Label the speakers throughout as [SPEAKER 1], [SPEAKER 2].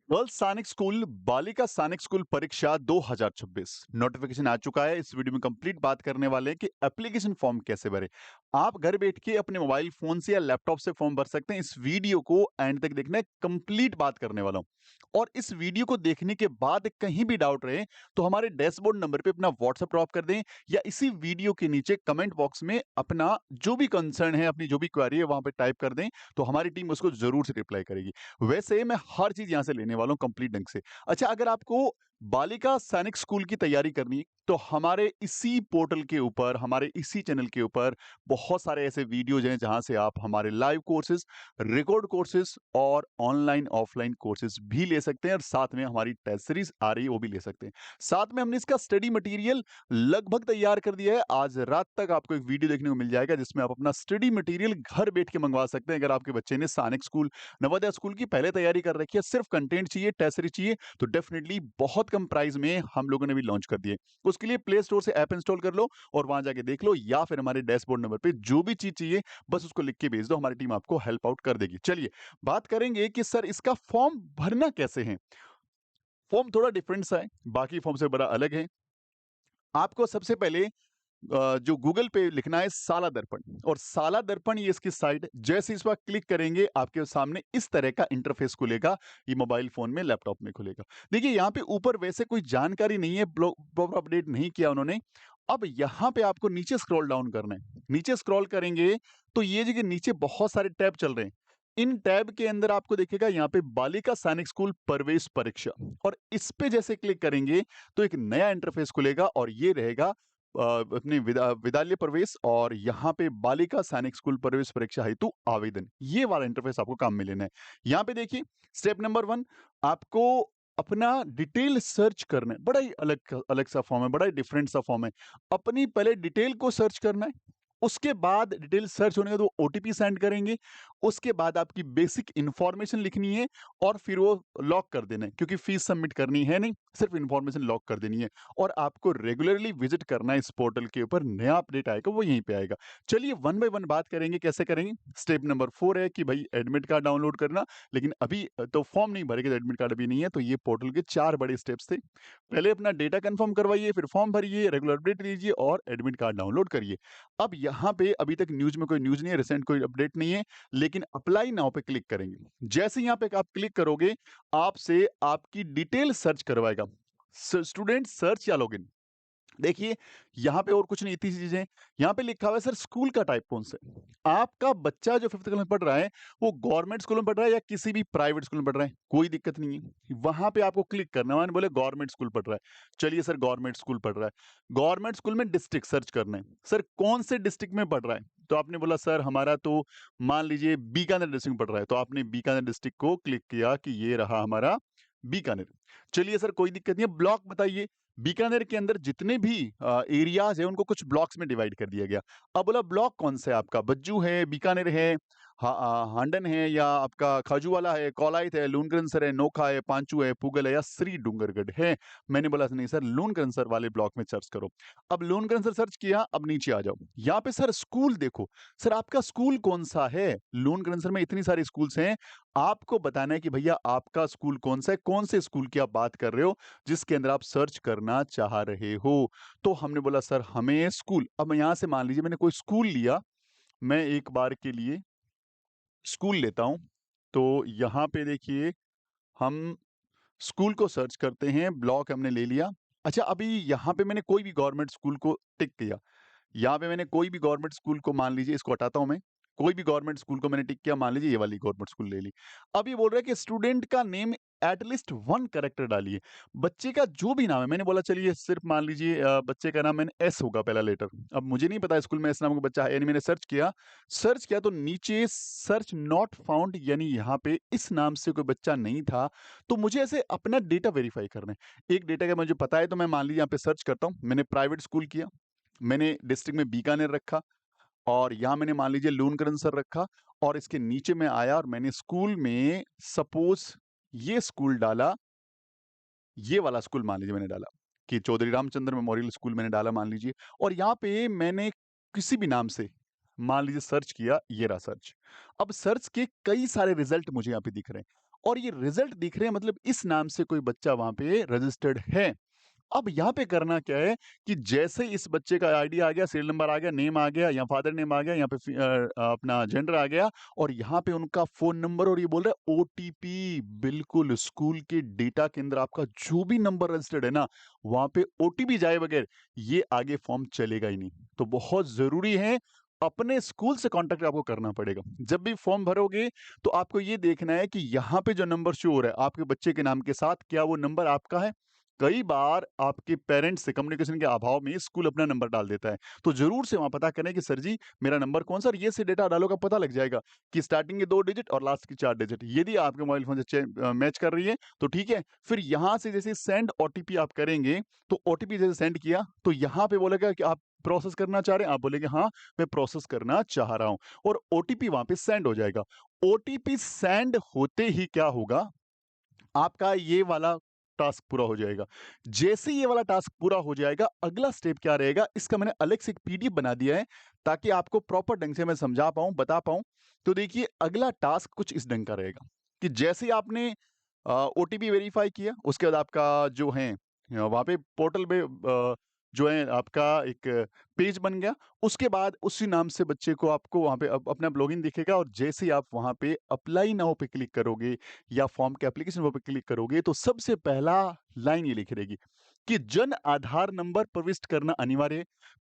[SPEAKER 1] Girls सैनिक school बालिका सैनिक स्कूल परीक्षा 2026 नोटिफिकेशन आ चुका है। इस वीडियो में कंप्लीट बात करने वाले हैं कि एप्लीकेशन फॉर्म कैसे भरें। आप घर बैठ के अपने मोबाइल फोन से या लैपटॉप से फॉर्म भर सकते हैं। इस वीडियो को एंड तक देखना है, कंप्लीट बात करने वाला हूं। और इस वीडियो को देखने के बाद कहीं भी डाउट रहे तो हमारे डैशबोर्ड नंबर पे अपना व्हाट्सएप ड्रॉप कर दें, या इसी वीडियो के नीचे कमेंट बॉक्स में अपना जो भी कंसर्न है, अपनी जो भी क्वेरी है वहां पे टाइप कर दें, तो हमारी टीम उसको जरूर से रिप्लाई करेगी। वैसे मैं हर चीज़ यहाँ से लेने वाला हूँ कंप्लीट ढंग से। अच्छा, अगर आपको बालिका सैनिक स्कूल की तैयारी करनी है, तो हमारे इसी पोर्टल के ऊपर, हमारे इसी चैनल के ऊपर बहुत सारे ऐसे वीडियोज़ हैं जहाँ से आप हमारे लाइव कोर्सेज़, रिकॉर्ड कोर्सेज़ और ऑनलाइन ऑफलाइन कोर्सेज़ भी ले सकते हैं, और साथ में हमारी टेस्ट सीरीज़ आ रही है वो भी ले सकते हैं। साथ में हमने इसका स्टडी मटीरियल लगभग तैयार कर दिया है। आज रात तक आपको एक वीडियो देखने को मिल जाएगा जिसमें आप अपना स्टडी मटीरियल घर बैठ के मंगवा सकते हैं। अगर आपके बच्चे ने सैनिक स्कूल, नवोदय स्कूल की पहले तैयारी कर रखी है, सिर्फ कंटेंट चाहिए, टेस्ट सीरीज चाहिए, तो डेफिनेटली बहुत कम प्राइस में हम लोगों ने भी लॉन्च कर दिए। उसके लिए प्ले स्टोर से ऐप इंस्टॉल कर लो और वहां जाके देख लो, या फिर हमारे डैशबोर्ड नंबर पे जो भी चीज चाहिए बस उसको लिख के भेज दो, हमारी टीम आपको हेल्प आउट कर देगी। चलिए बात करेंगे कि सर इसका फॉर्म भरना कैसे है। फॉर्म थोड़ा डिफरेंट सा है, बाकी फॉर्म से बड़ा अलग है। आपको सबसे पहले जो गूगल पे लिखना है साला दर्पण, और साला दर्पण ये इसकी साइट। जैसे इस पर क्लिक करेंगे आपके सामने इस तरह का इंटरफेस खुलेगा। ये मोबाइल फोन में, लैपटॉप में खुलेगा। देखिए यहाँ पे ऊपर वैसे कोई जानकारी नहीं है, प्रॉपर अपडेट नहीं किया उन्होंने। अब यहाँ पे आपको नीचे स्क्रॉल डाउन करना है। नीचे स्क्रॉल करेंगे तो ये जगह नीचे बहुत सारे टैब चल रहे हैं। इन टैब के अंदर आपको देखेगा यहाँ पे बालिका सैनिक स्कूल प्रवेश परीक्षा, और इस पे जैसे क्लिक करेंगे तो एक नया इंटरफेस खुलेगा, और ये रहेगा अपने विद्यालय प्रवेश, और यहाँ पे बालिका सैनिक स्कूल प्रवेश परीक्षा हेतु आवेदन, ये वाला इंटरफेस आपको काम में लेना है। यहाँ पे देखिए स्टेप नंबर 1, आपको अपना डिटेल सर्च करना है। बड़ा ही अलग अलग सा फॉर्म है, बड़ा ही डिफरेंट सा फॉर्म है। अपनी पहले डिटेल को सर्च करना है। उसके बाद डिटेल सर्च होने के बाद ओटीपी सेंड करेंगे। उसके बाद आपकी बेसिक इंफॉर्मेशन लिखनी है, और फिर वो लॉक कर देना है, क्योंकि फीस सबमिट करनी है नहीं, सिर्फ इंफॉर्मेशन लॉक कर देनी है। और आपको रेगुलरली विजिट करना है इस पोर्टल के ऊपर। नया अपडेट आएगा वो यहीं पे आएगा। चलिए वन बाय वन बात करेंगे कैसे करेंगे। स्टेप नंबर 4 है कि भाई एडमिट कार्ड डाउनलोड करना। लेकिन अभी तो फॉर्म नहीं भरेगा, तो एडमिट कार्ड अभी नहीं है, तो ये पोर्टल के 4 बड़े स्टेप्स थे। पहले अपना डेटा कंफर्म करवाइए, फिर फॉर्म भरिए, रेगुलर अपडेट लीजिए और एडमिट कार्ड डाउनलोड करिए। अब यहाँ पे अभी तक न्यूज में कोई न्यूज नहीं है, रिसेंट कोई अपडेट नहीं है, लेकिन अप्लाई नाउ पे क्लिक करेंगे। जैसे यहाँ पे आप क्लिक करोगे, आपसे आपकी डिटेल सर्च करवाएगा। स्टूडेंट सर्च या लॉगिन। देखिए यहाँ पे और कुछ नहीं, इतनी सी चीजें। यहाँ पे लिखा हुआ है सर स्कूल का टाइप कौन सा है। आपका बच्चा जो 5th क्लास में पढ़ रहा है, वो गवर्नमेंट स्कूल में पढ़ रहा है या किसी भी प्राइवेट स्कूल में पढ़ रहा है, कोई दिक्कत नहीं है। वहां पे आपको क्लिक करना है। मैंने बोले गवर्नमेंट स्कूल पढ़ रहा है, चलिए सर गवर्नमेंट स्कूल पढ़ रहा है। गवर्नमेंट स्कूल में डिस्ट्रिक्ट सर्च करना है। सर कौन से डिस्ट्रिक्ट में पढ़ रहा है, तो आपने बोला सर हमारा तो मान लीजिए बीकानेर डिस्ट्रिक्ट में पढ़ रहा है, तो आपने बीकानेर डिस्ट्रिक्ट को क्लिक किया कि ये रहा हमारा बीकानेर। चलिए सर कोई दिक्कत नहीं है, ब्लॉक बताइए। बीकानेर के अंदर जितने भी एरियाज है उनको कुछ ब्लॉक्स में डिवाइड कर दिया गया। अब बोला ब्लॉक कौन सा है आपका, बज्जू है, बीकानेर है, हांडन है, या आपका खाजूवाला है, कोलायत है, लूनकरनसर है, नोखा है, पांचू है, पुगल है, या श्री डूंगरगढ़ है। मैंने बोला नहीं सर लूनकरनसर वाले ब्लॉक में सर्च करो। अब लूनकरनसर सर्च किया, अब नीचे आ जाओ। यहाँ पे सर स्कूल देखो, सर आपका स्कूल कौन सा है। लूनकरनसर में इतनी सारी स्कूल्स हैं, आपको बताना है कि भैया आपका स्कूल कौन सा है, कौन से स्कूल की आप बात कर रहे हो जिसके अंदर आप सर्च करना चाह रहे हो। तो हमने बोला सर हमें स्कूल, अब मैं यहां से मान लीजिए मैंने कोई स्कूल लिया, मैं एक बार के लिए स्कूल लेता हूं। तो यहाँ पे देखिए हम स्कूल को सर्च करते हैं, ब्लॉक हमने ले लिया। अच्छा अभी यहाँ पे मैंने कोई भी गवर्नमेंट स्कूल को टिक किया। यहाँ पे मैंने कोई भी गवर्नमेंट स्कूल को, मान लीजिए इसको हटाता हूँ मैं, कोई भी गवर्नमेंट स्कूल को मैंने टिक किया, मान लीजिए ये वाली गवर्नमेंट स्कूल ले ली। अब ये बोल रहा है कि स्टूडेंट का नेम एटलीस्ट 1 कैरेक्टर डालिए। बच्चे का जो भी नाम है, मैंने बोला चलिए सिर्फ मान लीजिए बच्चे का नाम मैंने एस होगा पहला लेटर। अब मुझे नहीं पता स्कूल में एस नाम का बच्चा है यानी, मैंने सर्च किया तो नीचे सर्च नॉट फाउंड, यानी यहाँ पे इस नाम से कोई बच्चा नहीं था। तो मुझे ऐसे अपना डेटा वेरीफाई करना है। एक डेटा का मुझे पता है, तो मैं मान लीजिए यहाँ पे सर्च करता हूँ। मैंने प्राइवेट स्कूल किया, मैंने डिस्ट्रिक्ट में बीकानेर रखा, और यहाँ मैंने मान लीजिए लूनकरन सर रखा, और इसके नीचे मैं आया और मैंने स्कूल में सपोज ये स्कूल डाला, ये वाला स्कूल मान लीजिए मैंने डाला कि चौधरी रामचंद्र मेमोरियल स्कूल मैंने डाला मान लीजिए। और यहाँ पे मैंने किसी भी नाम से मान लीजिए सर्च किया, ये रहा सर्च। अब सर्च के कई सारे रिजल्ट मुझे यहाँ पे दिख रहे हैं, और ये रिजल्ट दिख रहे हैं, मतलब इस नाम से कोई बच्चा वहाँ पे रजिस्टर्ड है। अब यहाँ पे करना क्या है कि जैसे ही इस बच्चे का आईडी आ गया, सीरियल नंबर आ गया, नेम आ गया या फादर नेम आ गया, यहाँ पे अपना जेंडर आ गया और यहाँ पे उनका फ़ोन नंबर और ये बोल रहा है ओटीपी, बिल्कुल स्कूल के डेटा के अंदर आपका जो भी नंबर रजिस्टर्ड है ना, वहाँ पे ओटीपी जाए बगैर ये आगे फॉर्म चलेगा ही नहीं। तो बहुत ज़रूरी है, अपने स्कूल से कॉन्टैक्ट आपको करना पड़ेगा। जब भी फॉर्म भरोगे तो आपको ये देखना है कि यहाँ पे जो नंबर शो हो रहा है आपके बच्चे के नाम के साथ, क्या वो नंबर आपका है? कई बार आपके पेरेंट्स से कम्युनिकेशन के अभाव में स्कूल अपना नंबर डाल देता है। तो ज़रूर से वहाँ पता करें कि सर जी मेरा नंबर कौन-सा, और ये से डेटा डालोगे पता लग जाएगा कि स्टार्टिंग के 2 डिजिट और लास्ट के 4 डिजिट। यदि आपके मोबाइल फ़ोन से मैच कर रही है तो ठीक है। फिर यहाँ से जैसे सेंड ओटीपी आप करेंगे, तो ओटीपी जैसे सेंड किया तो यहाँ पे बोलेगा कि आप प्रोसेस करना चाह रहे हैं? आप बोलेंगे हाँ, मैं प्रोसेस करना चाह रहा हूँ और ओटीपी वहाँ पे सेंड हो जाएगा। ओटीपी सेंड होते ही क्या होगा, आपका ये वाला टास्क पूरा हो जाएगा। जैसे ही ये वाला टास्क पूरा हो जाएगा, अगला स्टेप क्या रहेगा, इसका मैंने अलग से एक पीडीएफ बना दिया है, ताकि आपको प्रॉपर ढंग से मैं समझा पाऊँ, बता पाऊँ। तो देखिए, अगला टास्क कुछ इस ढंग का रहेगा कि जैसे ही आपने ओटीपी वेरीफाई किया, उसके बाद आपका जो है वहाँ पे पोर्टल पे जो है आपका एक पेज बन गया। उसके बाद उसी नाम से बच्चे को आपको वहाँ पे अपना लॉगिन दिखेगा और जैसे ही आप वहाँ पे अप्लाई नाउ पे क्लिक करोगे या फॉर्म के एप्लीकेशन वो पे क्लिक करोगे, तो सबसे पहला लाइन ये लिखी रहेगी कि जन आधार नंबर प्रविष्ट करना अनिवार्य है।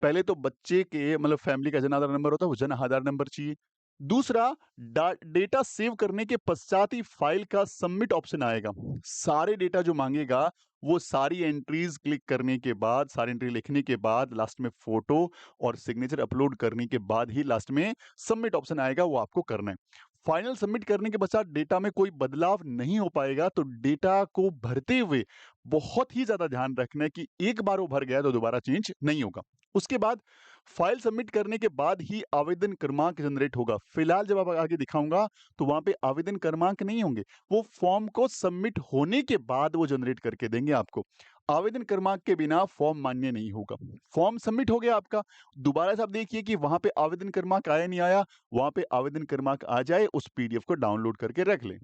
[SPEAKER 1] पहले तो बच्चे के मतलब फैमिली का जन आधार नंबर होता है, वो जन आधार नंबर चाहिए। दूसरा, डेटा सेव करने के पश्चात ही फाइल का सबमिट ऑप्शन आएगा। सारे डेटा जो मांगेगा, वो सारी एंट्रीज क्लिक करने के बाद, सारी एंट्री लिखने के बाद, लास्ट में फोटो और सिग्नेचर अपलोड करने के बाद ही लास्ट में सबमिट ऑप्शन आएगा, वो आपको करना है। फाइनल सबमिट करने के पश्चात डेटा में कोई बदलाव नहीं हो पाएगा, तो डेटा को भरते हुए बहुत ही ज्यादा ध्यान रखना है कि एक बार वो भर गया तो दोबारा चेंज नहीं होगा। उसके बाद फाइल सबमिट करने के बाद ही आवेदन क्रमांक जनरेट होगा। फिलहाल जब आप आगे दिखाऊंगा तो वहां पे आवेदन क्रमांक नहीं होंगे, वो फॉर्म को सबमिट होने के बाद वो जनरेट करके देंगे आपको। आवेदन क्रमांक के बिना फॉर्म मान्य नहीं होगा। फॉर्म सबमिट हो गया आपका, दोबारा से आप देखिए कि वहां पे आवेदन क्रमांक आया नहीं आया। वहां पे आवेदन क्रमांक आ जाए, उस पीडीएफ को डाउनलोड करके रख लें।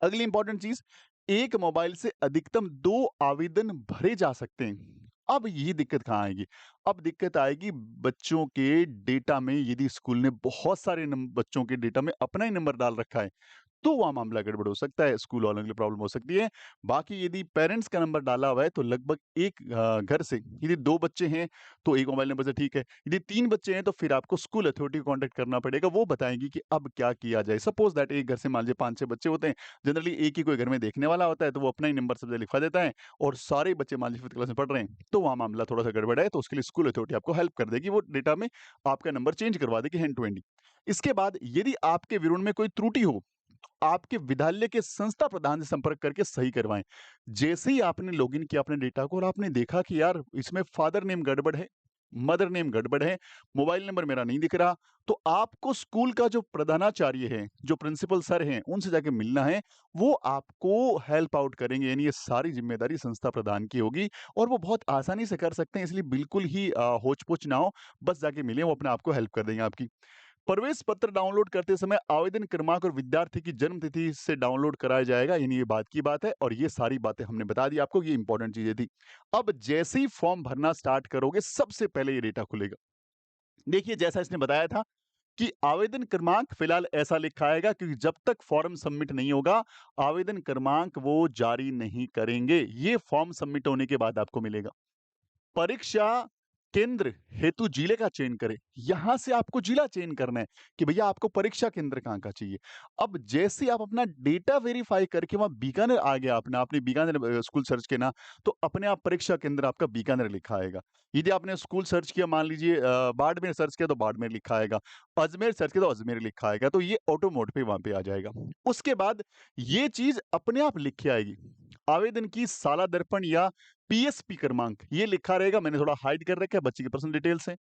[SPEAKER 1] अगली इंपॉर्टेंट चीज, एक मोबाइल से अधिकतम 2 आवेदन भरे जा सकते हैं। अब ये दिक्कत कहाँ आएगी? अब दिक्कत आएगी बच्चों के डेटा में, यदि स्कूल ने बहुत सारे बच्चों के डेटा में अपना ही नंबर डाल रखा है, तो वहाँ मामला गड़बड़ हो सकता है, स्कूल वालों के लिए प्रॉब्लम हो सकती है। बाकी यदि पेरेंट्स का नंबर डाला हुआ है, तो लगभग एक घर से यदि 2 बच्चे हैं, तो एक मोबाइल नंबर से ठीक है। यदि 3 बच्चे हैं, तो फिर आपको स्कूल अथॉरिटी को कॉन्टैक्ट करना पड़ेगा, वो बताएँगी कि अब क्या किया जाए। सपोज़ दैट एक घर से मान लीजिए 5-6 बच्चे होते हैं, जनरली एक ही कोई घर में देखने वाला होता है, तो वो अपना ही नंबर सब जगह लिखवा देता है और सारे बच्चे मान लीजिए 5th क्लास में पढ़ रहे हैं, तो वहाँ मामला थोड़ा-सा गड़बड़ है, तो उसके लिए स्कूल अथॉरिटी आपको हेल्प कर देगी, वो डेटा में आपका नंबर चेंज करवा देगी हैंड टू हैंड ही। इसके बाद यदि आपके विवरण में कोई त्रुटि हो, आपके विद्यालय के संस्था प्रधान से संपर्क करके सही करवाएं। जैसे ही आपने लॉगिन किया अपने डेटा को और आपने देखा कि यार इसमें फादर नेम गड़बड़ है, मदर नेम गड़बड़ है, मोबाइल नंबर मेरा नहीं दिख रहा, तो आपको स्कूल का जो प्रधानाचार्य है, जो प्रिंसिपल सर हैं, उनसे जाके मिलना है। वो आपको हेल्प आउट करेंगे, यानी ये सारी जिम्मेदारी संस्था प्रधान की होगी और वो बहुत आसानी से कर सकते हैं, इसलिए बिल्कुल ही होच-पोच ना हो, बस जाके मिलें, वो अपने आप को हेल्प कर देंगे आपकी। प्रवेश पत्र डाउनलोड करते समय आवेदन क्रमांक और विद्यार्थी की जन्म तिथि से डाउनलोड कराया जाएगा, यानी ये बात की बात है और ये सारी बातें हमने बता दी आपको, ये इंपॉर्टेंट चीजें थी। अब जैसे ही फॉर्म भरना स्टार्ट करोगे, सबसे पहले ये डेटा खुलेगा। देखिए, जैसा इसने बताया था कि आवेदन क्रमांक फिलहाल ऐसा लिखा आएगा, क्योंकि जब तक फॉर्म सबमिट नहीं होगा, आवेदन क्रमांक वो जारी नहीं करेंगे। ये फॉर्म सबमिट होने के बाद आपको मिलेगा। परीक्षा केंद्र हेतु जिले का चयन करें। यहां से आपको जिला चयन करना है कि भैया आपको परीक्षा केंद्र कहाँ का चाहिए। अब जैसे आप अपना डेटा वेरीफाई करके वहां बीकानेर आ गया, अपना आपने बीकानेर स्कूल सर्च किया ना, तो अपने आप परीक्षा केंद्र आपका बीकानेर लिखा आएगा। यदि आपने स्कूल सर्च किया, मान लीजिए बाड़मेर सर्च किया तो बाड़मेर लिखा आएगा, अजमेर सर्च किया तो अजमेर लिखा आएगा, तो ये ऑटो मोड पे वहां पे आ जाएगा। उसके बाद ये चीज अपने आप लिख के आएगी। आवेदन की साला दर्पण या पीएसपी क्रमांक ये लिखा रहेगा, मैंने थोड़ा हाइड कर रखा है, बच्चे की पर्सनल डिटेल्स है।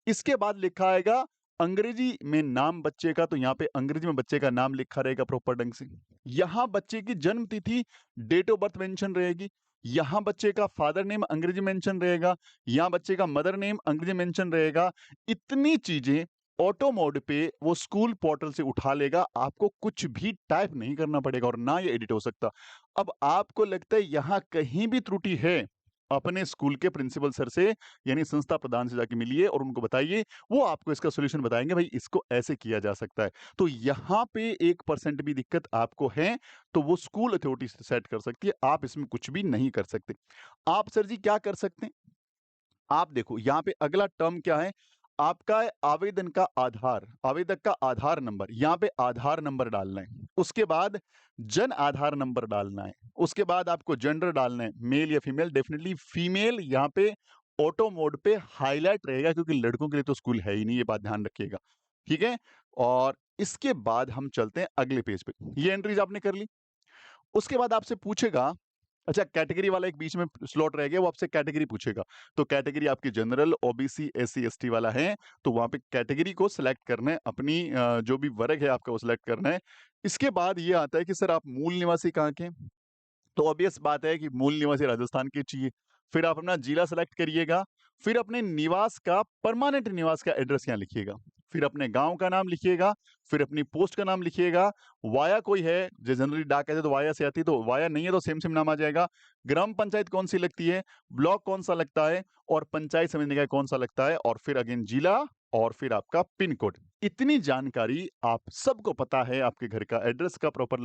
[SPEAKER 1] इसके बाद लिखा आएगा अंग्रेजी में नाम बच्चे का, तो यहाँ पे अंग्रेजी में बच्चे का नाम लिखा रहेगा प्रॉपर ढंग से। यहाँ बच्चे की जन्म तिथि, डेट ऑफ बर्थ मेंशन रहेगी। यहाँ बच्चे का फादर नेम अंग्रेजी मेंशन रहेगा। यहाँ बच्चे का मदर नेम अंग्रेजी मेंशन रहेगा। इतनी चीजें ऑटो मोड पे वो स्कूल पोर्टल से उठा लेगा, आपको कुछ भी टाइप नहीं करना पड़ेगा और ना ये एडिट हो सकता। अब आपको लगता है यहाँ कहीं भी त्रुटि है, अपने स्कूल के प्रिंसिपल सर से यानी संस्था प्रधान से जाके मिलिए और उनको बताइए, वो आपको इसका सॉल्यूशन बताएँगे, भाई इसको ऐसे किया जा सकता है। तो यहाँ पे 1% भी दिक्कत आपको है, तो वो स्कूल अथॉरिटी सेट कर सकती है, आप इसमें कुछ भी नहीं कर सकते। आप सर जी क्या कर सकते हैं? आप देखो यहाँ पे अगला टर्म क्या है, आपका है आवेदन का आधार, आवेदक का आधार नंबर, यहाँ पे आधार नंबर डालना है। उसके बाद जन आधार नंबर डालना है। उसके बाद आपको जेंडर डालना है, मेल या फीमेल, डेफिनिटली फीमेल यहाँ पे ऑटो मोड पे हाईलाइट रहेगा क्योंकि लड़कों के लिए तो स्कूल है ही नहीं, ये बात ध्यान रखिएगा। ठीक है? और इसके बाद हम चलते हैं अगले पेज पे। ये एंट्रीज आपने कर ली। उसके बाद आपसे पूछेगा, अच्छा कैटेगरी वाला एक बीच में स्लॉट रह गया, वो आपसे कैटेगरी पूछेगा। तो कैटेगरी आपकी जनरल, ओबीसी, एससी, एसटी वाला है, तो वहाँ पे कैटेगरी को सिलेक्ट करना है, अपनी जो भी वर्ग है आपका वो सिलेक्ट करना है। इसके बाद ये आता है कि सर आप मूल निवासी कहाँ के हैं? तो ऑब्वियस बात है कि मूल निवासी राजस्थान के चाहिए। फिर आप अपना जिला सेलेक्ट करिएगा, फिर अपने निवास का परमानेंट निवास का एड्रेस यहाँ लिखिएगा, फिर अपने गाँव का नाम लिखिएगा, फिर अपनी पोस्ट का नाम लिखिएगा, वाया कोई है, जो जनरली डाक कहते हैं तो वाया से आती है, तो वाया नहीं है तो सेम नाम आ जाएगा। ग्राम पंचायत कौन-सी लगती है, ब्लॉक कौन-सा लगता है और पंचायत समिति निकाय कौन-सा लगता है और फिर अगेन जिला और फिर आपका पिन कोड। इतनी जानकारी आप सबको पता है, आपके घर का एड्रेस का प्रॉपर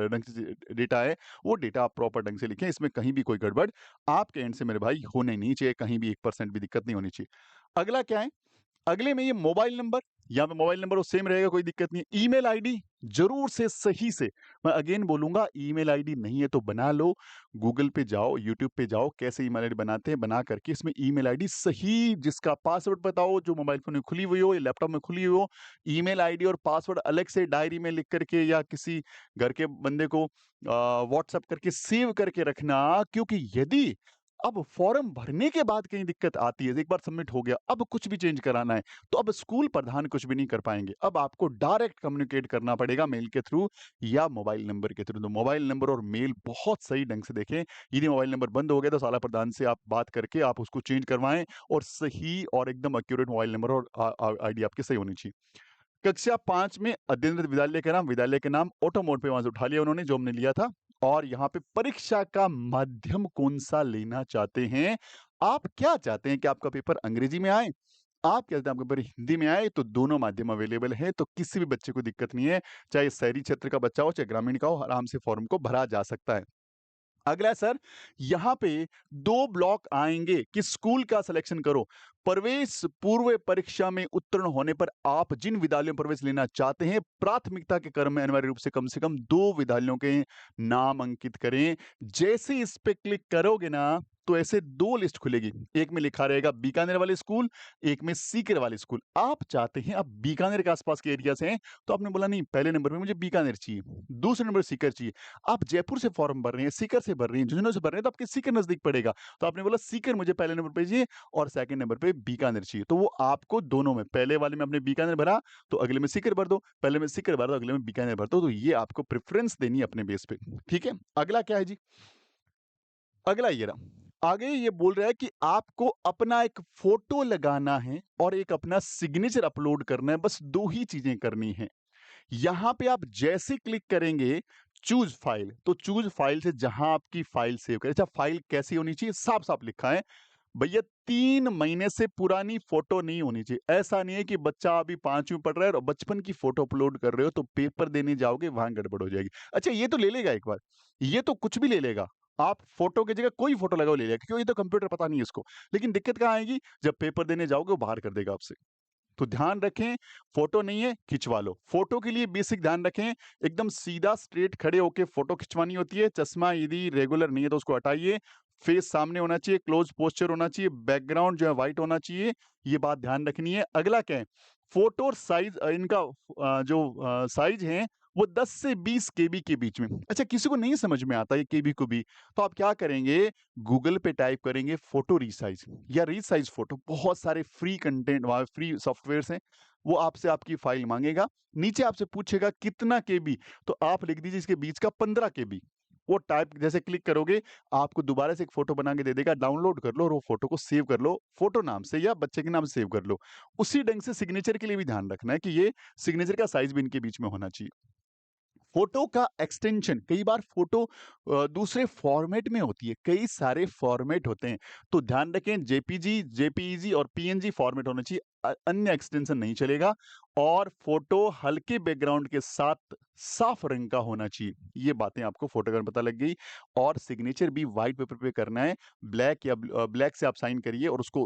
[SPEAKER 1] ढंग से डेटा है, वो डेटा आप प्रॉपर ढंग से लिखें, इसमें कहीं भी कोई गड़बड़ आपके एंड से मेरे भाई होने नहीं चाहिए, कहीं भी 1% भी दिक्कत नहीं होनी चाहिए। अगला क्या है? अगले में ये मोबाइल नंबर, यहाँ पे मोबाइल नंबर वो सेम रहेगा, कोई दिक्कत नहीं है। ईमेल आईडी ज़रूर से सही से, मैं अगेन बोलूँगा ईमेल आईडी नहीं है तो बना लो, गूगल पे जाओ, यूट्यूब पे जाओ, कैसे ईमेल आईडी बनाते हैं, बना करके इसमें ईमेल आईडी सही जिसका पासवर्ड पता हो, जो मोबाइल फ़ोन में खुली हुई हो या लैपटॉप में खुली हुई हो, ईमेल आईडी और पासवर्ड अलग से डायरी में लिख करके या किसी घर के बंदे को व्हाट्सएप करके सेव करके रखना, क्योंकि यदि अब फॉर्म भरने के बाद कहीं दिक्कत आती है, एक बार सबमिट हो गया, अब कुछ भी चेंज कराना है, तो अब स्कूल प्रधान कुछ भी नहीं कर पाएँगे। अब आपको डायरेक्ट कम्युनिकेट करना पड़ेगा मेल के थ्रू या मोबाइल नंबर के थ्रू। तो मोबाइल नंबर और मेल बहुत सही ढंग से देखें। यदि मोबाइल नंबर बंद हो गया तो शाला प्रधान से आप बात करके आप उसको चेंज करवाएँ और सही और एकदम एक्यूरेट मोबाइल नंबर और आईडी आपकी सही होनी चाहिए। कक्षा 5 में अध्ययनरत विद्यालय के नाम ऑटो मोड पे वहाँ से उठा लिया उन्होंने जो हमने लिया था और यहाँ पे परीक्षा का माध्यम कौन-सा लेना चाहते हैं? आप क्या चाहते हैं कि आपका पेपर अंग्रेजी में आए? आप क्या चाहते हैं आपका पेपर हिंदी में आए? तो दोनों माध्यम अवेलेबल हैं, तो किसी भी बच्चे को दिक्कत नहीं है, चाहे शहरी क्षेत्र का बच्चा हो, चाहे ग्रामीण का हो, आराम से फॉर्म को भरा जा सकता है। अगला सर, यहाँ पे 2 ब्लॉक आएँगे कि स्कूल का सिलेक्शन करो। प्रवेश पूर्व परीक्षा में उत्तीर्ण होने पर आप जिन विद्यालयों में प्रवेश लेना चाहते हैं, प्राथमिकता के क्रम में अनिवार्य रूप से कम 2 विद्यालयों के नाम अंकित करें। जैसे इस पे क्लिक करोगे ना, तो ऐसे 2 लिस्ट खुलेगी। एक में लिखा रहेगा बीकानेर वाले स्कूल, एक में सीकर वाले स्कूल। आप चाहते हैं आप बीकानेर के आस-पास के एरिया से हैं, तो आपने बोला नहीं पहले नंबर पे मुझे बीकानेर चाहिए, दूसरे नंबर सीकर चाहिए। आप जयपुर से फॉर्म भर रहे हैं, सीकर से भर रही हैं, झुंझुनू से भर रहे हैं, तो आपके सीकर नज़दीक पड़ेगा। तो आपने बोला सीकर मुझे पहले नंबर पे चाहिए और सेकंड नंबर पे बीकानेर चाहिए। तो वो आपको दोनों में पहले वाले में आपने बीकानेर भरा, तो अगले में सीकर भर दो, पहले में सीकर भर दो, अगले में बीकानेर भर दो। तो ये आपको प्रेफ़रेंस देनी है अपने बेस पे, ठीक है? अगला क्या है जी? अगला ये रहा। आगे ये बोल रहा है कि आपको अपना एक फ़ोटो लगाना है और एक अपना सिग्नेचर अपलोड करना है, बस 2 ही चीज़ें करनी हैं। यहाँ पे आप जैसे क्लिक करेंगे चूज़ फाइल, तो चूज़ फाइल से जहाँ आपकी फाइल सेव करें। अच्छा फाइल कैसी होनी चाहिए? साफ-साफ लिखा है, भैया 3 महीने से पुरानी फ़ोटो नहीं होनी चाहिए। ऐसा नहीं है कि बच्चा अभी 5वीं में पढ़ रहा है और बचपन की फ़ोटो अपलोड कर रहे हो तो पेपर देने जाओगे वहाँ गड़बड़ हो जाएगी। अच्छा ये तो ले लेगा एक बार, ये तो कुछ भी ले लेगा। आप फ़ोटो की जगह कोई फ़ोटो लगाओ ले लेगा क्योंकि ये तो कंप्यूटर पता नहीं है इसको। लेकिन दिक्कत कहाँ आएगी? जब पेपर देने जाओगे वो बाहर कर देगा आपसे। तो ध्यान रखें, फ़ोटो नहीं है, खिंचवा लो। फ़ोटो के लिए बेसिक ध्यान रखें, एकदम सीधा स्ट्रेट खड़े होके फ़ोटो खिंचवानी होती है। चश्मा यदि रेगुलर नहीं है तो उसको हटाइए। फेस सामने होना चाहिए, क्लोज़ पोस्चर होना चाहिए, बैकग्राउंड जो है व्हाइट होना चाहिए, ये बात ध्यान रखनी है। अगला क्या है, फ़ोटो और साइज़ इनका साइज़ है वो 10 से 20 केबी के बीच में। अच्छा किसी को नहीं समझ में आता ये केबी को भी, तो आप क्या करेंगे, गूगल पे टाइप करेंगे फ़ोटो रीसाइज़ या रीसाइज़ फ़ोटो, बहुत सारे फ्री कंटेंट वहाँ फ्री सॉफ्टवेयर्स हैं, वो आपसे आपकी फ़ाइल माँगेगा। नीचे आपसे पूछेगा कितना केबी, तो आप लिख दीजिए इसके बीच का 15 केबी। वो टाइप जैसे क्लिक करोगे, आपको दोबारा से एक फ़ोटो बना के दे देगा, डाउनलोड कर लो और वो फ़ोटो को सेव कर लो, फ़ोटो नाम से या बच्चे के नाम से सेव कर लो। उसी ढंग से सिग्नेचर के लिए भी ध्यान रखना है कि ये सिग्नेचर का साइज़ भी इनके बीच में होना चाहिए। फोटो का एक्सटेंशन कई बार फोटो दूसरे फॉर्मेट में होती है, कई सारे फॉर्मेट होते हैं, तो ध्यान रखें जेपीजी, जेपीईजी और पीएनजी फॉर्मेट होना चाहिए, अन्य एक्सटेंशन नहीं चलेगा। और फोटो हल्के बैकग्राउंड के साथ साफ रंग का होना चाहिए, ये बातें आपको फोटो का पता लग गई। और सिग्नेचर भी व्हाइट पेपर पे करना है, ब्लैक या ब्लैक से आप साइन करिए और उसको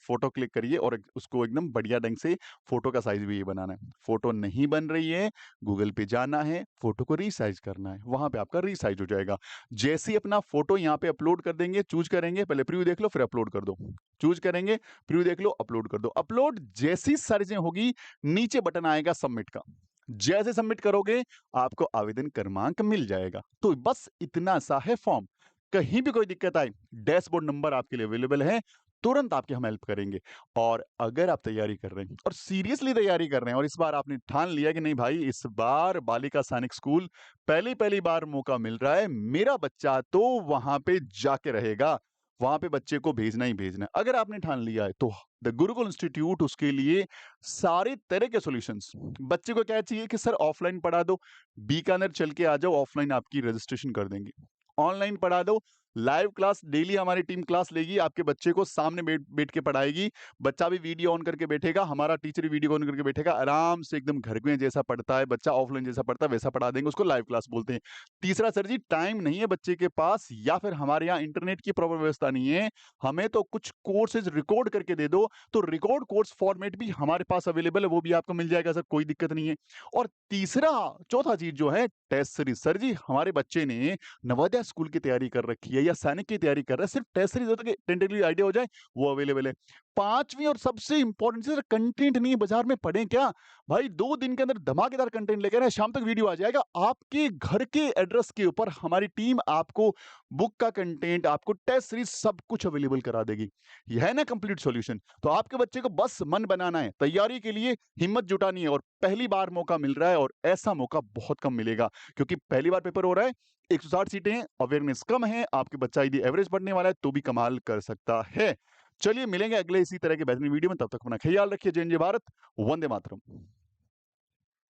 [SPEAKER 1] फोटो क्लिक करिए और उसको एकदम बढ़िया ढंग से फोटो का साइज भी ये बनाना है। फोटो नहीं बन रही है, गूगल पे जाना है, फोटो को रीसाइज करना है, वहां पे आपका रीसाइज हो जाएगा। जैसे ही अपना फोटो यहाँ पे अपलोड कर देंगे, चूज करेंगे, पहले प्रीव्यू देख लो फिर अपलोड कर दो, चूज करेंगे, प्रीव्यू देख लो, अपलोड कर दो। अपलोड जैसी सारी चीजें होगी, नीचे बटन आएगा सबमिट का, जैसे सबमिट करोगे आपको आवेदन क्रमांक मिल जाएगा। तो बस इतना सा है फॉर्म। कहीं भी कोई दिक्कत आए, डैशबोर्ड नंबर आपके लिए अवेलेबल है, तुरंत आपकी हम हेल्प करेंगे। और अगर आप तैयारी कर रहे हैं और सीरियसली तैयारी कर रहे हैं और इस बार आपने ठान लिया कि नहीं भाई, इस बार बालिका सैनिक स्कूल पहली पहली बार मौका मिल रहा है, मेरा बच्चा तो वहां पे जाके रहेगा, वहां पे बच्चे को भेजना ही भेजना है, अगर आपने ठान लिया है तो द गुरुकुल इंस्टीट्यूट उसके लिए सारे तरह के सॉल्यूशंस। बच्चे को क्या चाहिए कि सर ऑफलाइन पढ़ा दो, बीकानेर चल के आ जाओ, ऑफलाइन आपकी रजिस्ट्रेशन कर देंगे। ऑनलाइन पढ़ा दो, लाइव क्लास डेली हमारी टीम क्लास लेगी, आपके बच्चे को सामने बैठ बैठ के पढ़ाएगी, बच्चा भी वीडियो ऑन करके बैठेगा, हमारा टीचर भी वीडियो ऑन करके बैठेगा, आराम से एकदम घर में जैसा पढ़ता है बच्चा, ऑफलाइन जैसा पढ़ता है वैसा पढ़ा देंगे, उसको लाइव क्लास बोलते हैं। तीसरा सर जी, टाइम नहीं है बच्चे के पास या फिर हमारे यहाँ इंटरनेट की प्रॉपर व्यवस्था नहीं है, हमें तो कुछ कोर्सेज रिकॉर्ड करके दे दो, तो रिकॉर्ड कोर्स फॉर्मेट भी हमारे पास अवेलेबल है, वो भी आपको मिल जाएगा सर, कोई दिक्कत नहीं है। और तीसरा चौथा चीज जो है टेस्ट सीरीज। सर जी हमारे बच्चे ने नवोदय स्कूल की तैयारी कर रखी है या सैनिक की तैयारी कर रहा है, सिर्फ टेस्ट सीरीज होता है, टेंटेटिव आइडिया हो जाए, वो अवेलेबल है। पांचवी और सबसे इंपॉर्टेंट चीज, कंटेंट नहीं है बाजार में, पढ़ें क्या भाई, 2 दिन के अंदर धमाकेदार कंटेंट लेकर आए, शाम तक वीडियो आ जाएगा आपके घर के एड्रेस के ऊपर, हमारी टीम आपको बुक का कंटेंट, आपको टेस्ट सीरीज सब कुछ अवेलेबल करा देगी। यह है ना कंप्लीट सॉल्यूशन। तो आपके बच्चे को बस मन बनाना है, तैयारी के लिए हिम्मत जुटानी है, और पहली बार मौका मिल रहा है और ऐसा मौका बहुत कम मिलेगा, क्योंकि पहली बार पेपर हो रहा है, 160 सीटें हैं, अवेयरनेस कम है, आपके बच्चा यदि एवरेज पढ़ने वाला है तो भी कमाल कर सकता है। चलिए मिलेंगे अगले इसी तरह के बेहतरीन वीडियो में, तब तक अपना ख्याल रखिए। जय हिंद, जय भारत, वंदे मातरम।